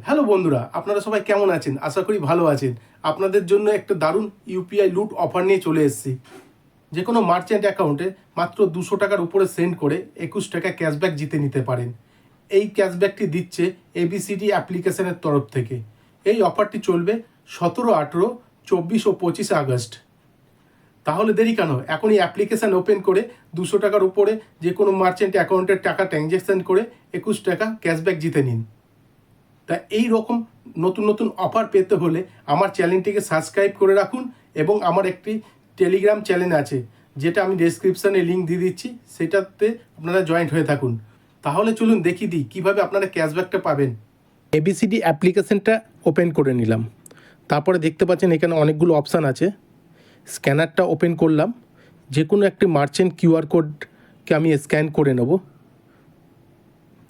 Hello বন্ধুরা, আপনারা সবাই কেমন আছেন? আশা করি ভালো আছেন। আপনাদের জন্য একটা দারুণ ইউপিআই লুট অফার নিয়ে চলে এসেছি। যে কোনো মার্চেন্ট অ্যাকাউন্টে মাত্র 200 টাকার উপরে সেন্ড করে 21 টাকা ক্যাশব্যাক জিতে নিতে পারেন। এই ক্যাশব্যাকটি দিচ্ছে এবিসিডি অ্যাপ্লিকেশনের তরফ থেকে। এই অফারটি চলবে 17, 18, 24 ও 25 আগস্ট। তাহলে দেরি কেন? এখনই অ্যাপ্লিকেশান ওপেন করে 200 টাকার উপরে যে কোনো মার্চেন্ট অ্যাকাউন্টের টাকা ট্রানজ্যাকশান করে 21 টাকা ক্যাশব্যাক জিতে নিন। তা এই রকম নতুন নতুন অফার পেতে হলে আমার চ্যানেলটিকে সাবস্ক্রাইব করে রাখুন এবং আমার একটি টেলিগ্রাম চ্যানেল আছে, যেটা আমি ডেসক্রিপশানে লিঙ্ক দিয়ে দিচ্ছি, সেটাতে আপনারা জয়েন্ট হয়ে থাকুন। তাহলে চলুন দেখিয়ে দিই কীভাবে আপনারা ক্যাশব্যাকটা পাবেন। এবিসিডি অ্যাপ্লিকেশনটা ওপেন করে নিলাম। তারপরে দেখতে পাচ্ছেন এখানে অনেকগুলো অপশান আছে। স্ক্যানারটা ওপেন করলাম। যে কোনো একটি মার্চেন্ট কিউআর কোডকে আমি স্ক্যান করে নেব।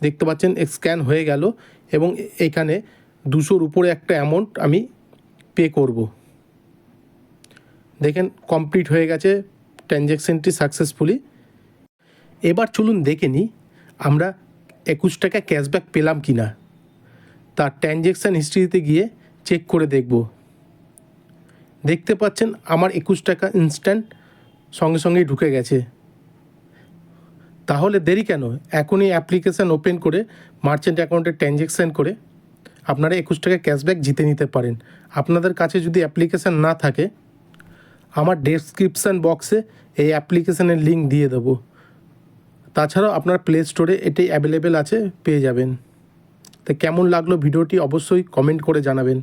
দেখতে পাচ্ছেন স্ক্যান হয়ে গেল এবং এখানে 200-র উপরে একটা অ্যামাউন্ট আমি পে করব। দেখেন কমপ্লিট হয়ে গেছে ট্রানজ্যাকশানটি সাকসেসফুলি। এবার চলুন দেখে নিই আমরা 21 টাকা ক্যাশব্যাক পেলাম কি না। তার ট্রানজ্যাকশান হিস্ট্রিতে গিয়ে চেক করে দেখব। দেখতে পাচ্ছেন আমার 21 টাকা ইনস্ট্যান্ট সঙ্গে সঙ্গেই ঢুকে গেছে। তাহলে দেরি কেন? এখনই অ্যাপ্লিকেশান ওপেন করে মার্চেন্ট অ্যাকাউন্টে ট্রানজ্যাকশান করে আপনারা 21 টাকা ক্যাশব্যাক জিতে নিতে পারেন। আপনাদের কাছে যদি অ্যাপ্লিকেশান না থাকে, আমার ডেসক্রিপশান বক্সে এই অ্যাপ্লিকেশানের লিঙ্ক দিয়ে দেবো। তাছাড়াও আপনার প্লে স্টোরে এটাই অ্যাভেলেবেল আছে, পেয়ে যাবেন। তো কেমন লাগলো ভিডিওটি অবশ্যই কমেন্ট করে জানাবেন।